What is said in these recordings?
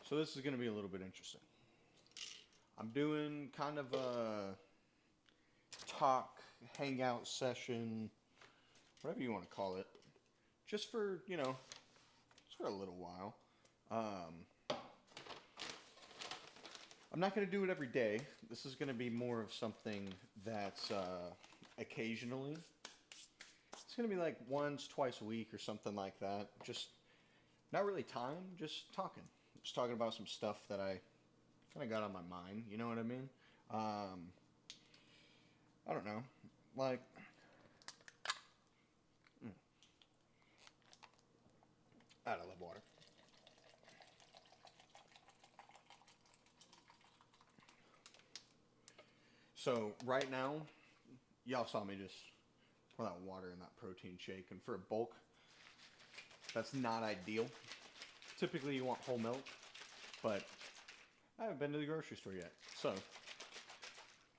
So this is going to be a little bit interesting. I'm doing kind of a talk, hangout session, whatever you want to call it, just for, just for a little while. Um, I'm not going to do it every day. This is going to be more of something that's occasionally. It's going to be like once, twice a week or something like that. Just not really time, just talking. Just talking about some stuff that I kind of got on my mind. You know what I mean? Um, I don't know. Like, mm, I love water. So right now, y'all saw me just pour that water in that protein shake, and for a bulk, that's not ideal. Typically, you want whole milk, but I haven't been to the grocery store yet, so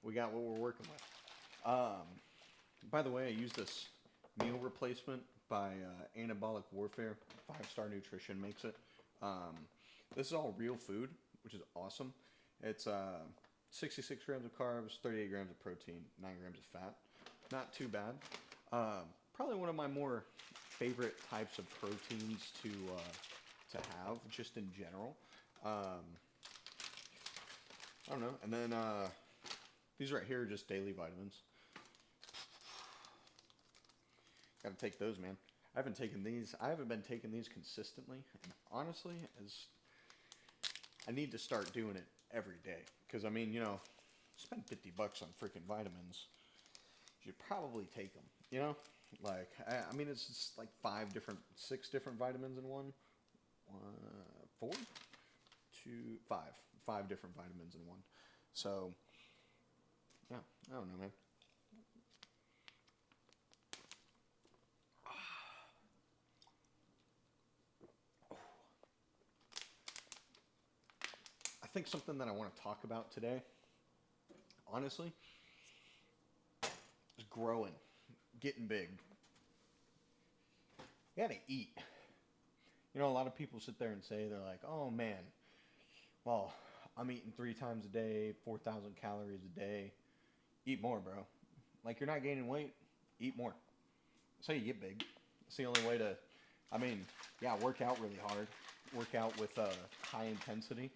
we got what we're working with. By the way, I use this meal replacement by Anabolic Warfare. 5 Star Nutrition makes it. Um, this is all real food, which is awesome. It's 66 grams of carbs, 38 grams of protein, 9 grams of fat. Not too bad. Probably one of my more favorite types of proteins to have, just in general. Um, I don't know. And then these right here are just daily vitamins. Got to take those, man. I haven't taken these. I haven't been taking these consistently. And honestly, as I need to start doing it every day. Because I mean, spend $50 on freaking vitamins. You should probably take them. Like I mean, it's just like 6 different vitamins in one. 4, 2, 5 different vitamins in one. So yeah, I don't know, man. I think something that I want to talk about today, honestly, is growing, getting big. You gotta eat. A lot of people sit there and say, they're like, oh man, well, I'm eating 3 times a day, 4,000 calories a day. Eat more, bro. Like, you're not gaining weight, eat more. That's how you get big. It's the only way to, I mean, yeah, work out really hard. Work out with high intensity.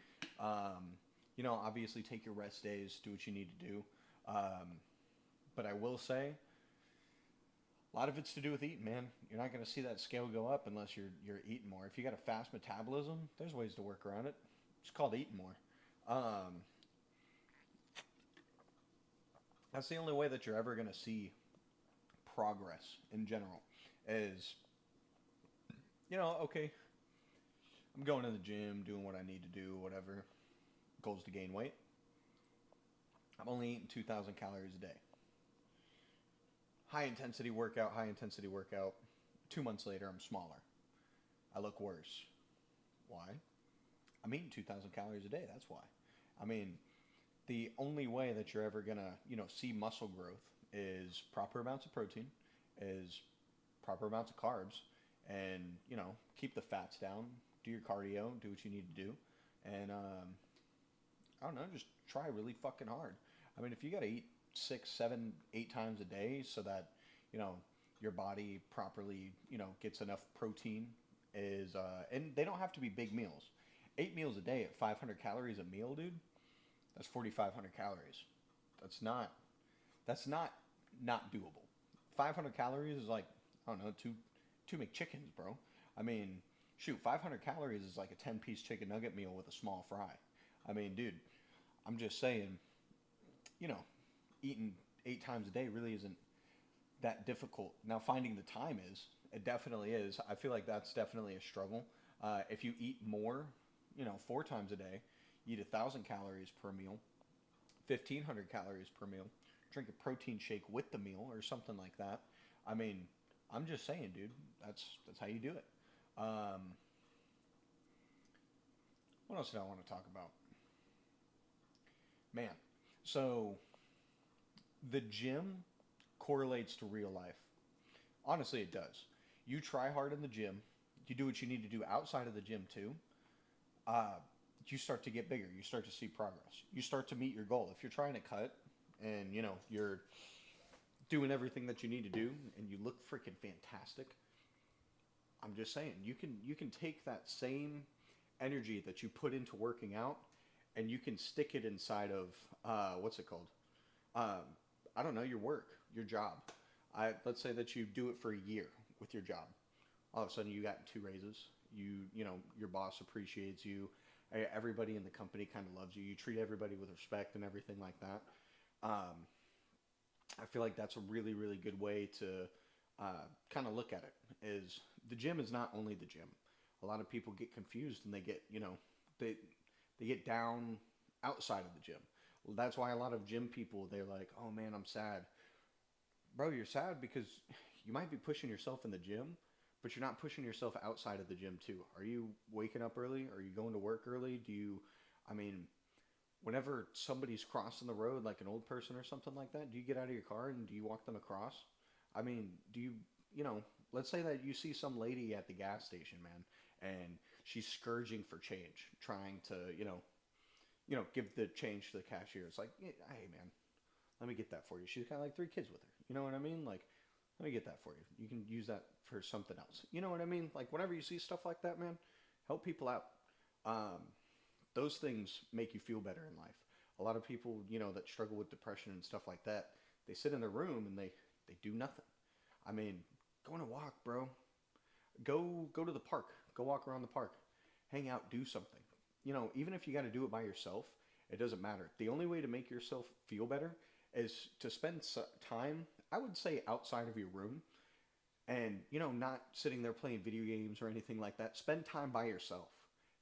Obviously take your rest days, do what you need to do. Um, but I will say, a lot of it's to do with eating, man. You're not going to see that scale go up unless you're eating more. If you got a fast metabolism, there's ways to work around it. It's called eating more. That's the only way that you're ever going to see progress in general. Is okay, I'm going to the gym, doing what I need to do, whatever. Goals to gain weight. I'm only eating 2,000 calories a day. High intensity workout. 2 months later, I'm smaller. I look worse. Why? I'm eating 2,000 calories a day. That's why. I mean, the only way that you're ever gonna, see muscle growth is proper amounts of protein, is proper amounts of carbs, and keep the fats down. Do your cardio. Do what you need to do, and I don't know. Just try really fucking hard. I mean, if you gotta eat 6, 7, 8 times a day so that you know your body properly gets enough protein and they don't have to be big meals. 8 meals a day at 500 calories a meal, dude. That's 4,500 calories. That's not. That's not doable. 500 calories is like I don't know two McChickens, bro. I mean, shoot, 500 calories is like a 10-piece chicken nugget meal with a small fry. I mean, dude, I'm just saying, you know, eating 8 times a day really isn't that difficult. Now, finding the time is. It definitely is. I feel like that's definitely a struggle. If you eat more, 4 times a day, eat 1,000 calories per meal, 1,500 calories per meal. Drink a protein shake with the meal or something like that. I mean, I'm just saying, dude. That's how you do it. Um, what else did I want to talk about? Man, so the gym correlates to real life. Honestly, it does. You try hard in the gym. You do what you need to do outside of the gym too. Uh, you start to get bigger. You start to see progress. You start to meet your goal. If you're trying to cut and you're doing everything that you need to do and you look freaking fantastic, I'm just saying you can take that same energy that you put into working out and you can stick it inside of what's it called? Um, I don't know, your work, your job. Let's say that you do it for a year with your job. All of a sudden, you got two raises. Your boss appreciates you. Everybody in the company kind of loves you. You treat everybody with respect and everything like that. Um, I feel like that's a really, really good way to kind of look at it. Is the gym is not only the gym. A lot of people get confused and they get, they they get down outside of the gym. Well, that's why a lot of gym people they're like, "Oh man, I'm sad." Bro, you're sad because you might be pushing yourself in the gym, but you're not pushing yourself outside of the gym too. Are you waking up early? Are you going to work early? I mean, whenever somebody's crossing the road, like an old person or something like that, do you get out of your car and do you walk them across? I mean, you know, let's say that you see some lady at the gas station, man, and she's scourging for change, trying to, give the change to the cashier. It's like, "Yeah, hey, man, let me get that for you." She's got like three kids with her. You know what I mean? Like, let me get that for you. You can use that for something else. You know what I mean? Like, whenever you see stuff like that, man, help people out. Um, those things make you feel better in life. A lot of people, that struggle with depression and stuff like that, they sit in their room and they do nothing. I mean, go on a walk, bro. Go to the park. Go walk around the park. Hang out, do something. Even if you got to do it by yourself, it doesn't matter. The only way to make yourself feel better is to spend time, I would say outside of your room and, not sitting there playing video games or anything like that. Spend time by yourself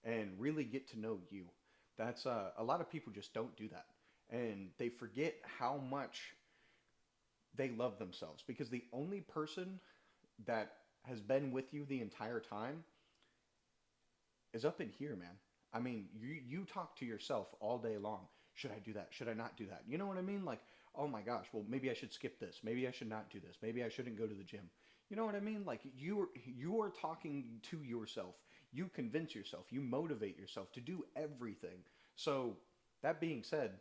and really get to know you. That's a lot of people just don't do that. And they forget how much they love themselves because the only person that has been with you the entire time is up in here, man. I mean, you talk to yourself all day long. Should I do that? Should I not do that? You know what I mean? Like, oh my gosh, well maybe I should skip this. Maybe I should not do this. Maybe I shouldn't go to the gym. You know what I mean? Like you are talking to yourself. You convince yourself. You motivate yourself to do everything. So that being said,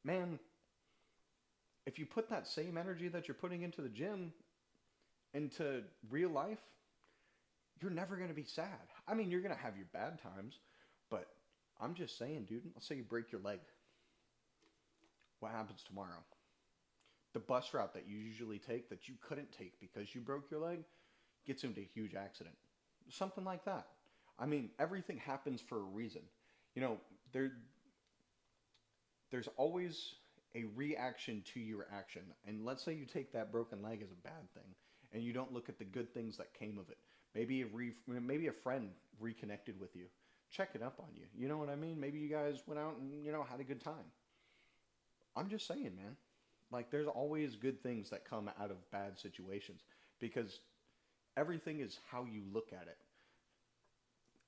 man, if you put that same energy that you're putting into the gym into real life, you're never going to be sad. I mean, you're going to have your bad times, but I'm just saying, dude, let's say you break your leg. What happens tomorrow? The bus route that you usually take that you couldn't take because you broke your leg gets into a huge accident. Something like that. I mean, everything happens for a reason. You know, there there's always a reaction to your action. And let's say you take that broken leg as a bad thing and you don't look at the good things that came of it. Maybe a friend reconnected with you, checking up on you. You know what I mean? Maybe you guys went out and had a good time. I'm just saying, man. Like there's always good things that come out of bad situations because everything is how you look at it.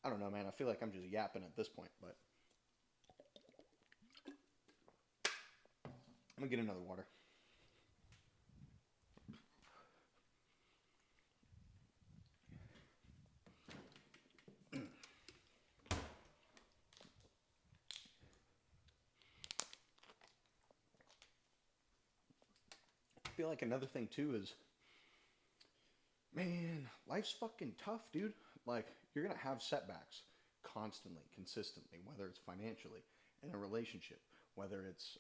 I don't know, man. I feel like I'm just yapping at this point, but I'm gonna get another water. I feel like another thing too is, man, life's fucking tough, dude. Like you're gonna have setbacks constantly, consistently, whether it's financially, in a relationship, whether it's,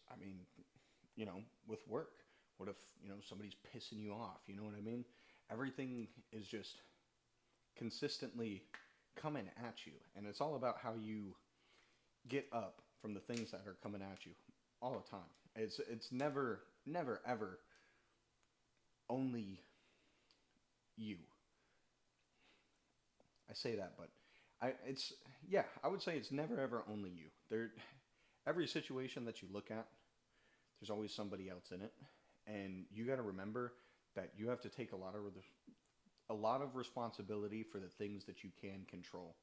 with work. What if, somebody's pissing you off? You know what I mean? Everything is just consistently coming at you. And it's all about how you get up from the things that are coming at you all the time. It's never, never, ever only you. I say that, but it's yeah. I would say it's never ever only you. Every situation that you look at, there's always somebody else in it, and you got to remember that you have to take a lot of responsibility for the things that you can control,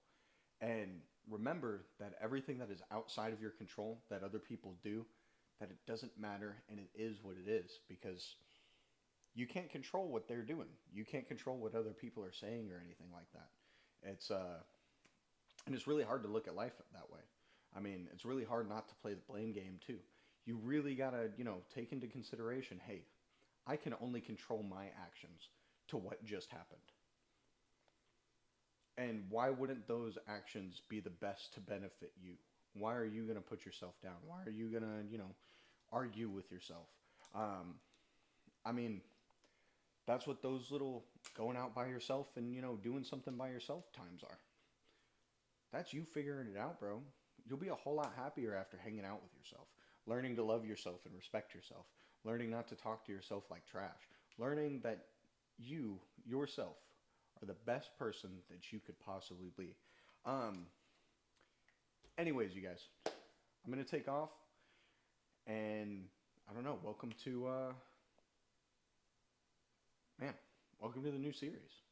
and remember that everything that is outside of your control that other people do, that it doesn't matter, and it is what it is because you can't control what they're doing. You can't control what other people are saying or anything like that. It's And it's really hard to look at life that way. I mean, it's really hard not to play the blame game too. You really gotta, take into consideration, hey, I can only control my actions to what just happened. And why wouldn't those actions be the best to benefit you? Why are you going to put yourself down? Why are you going to, argue with yourself? Um, I mean, that's what those little going out by yourself and, doing something by yourself times are. That's you figuring it out, bro. You'll be a whole lot happier after hanging out with yourself, learning to love yourself and respect yourself, learning not to talk to yourself like trash, learning that you, yourself, are the best person that you could possibly be. Um, anyways, you guys, I'm gonna take off, and I don't know. Welcome to man. Welcome to the new series.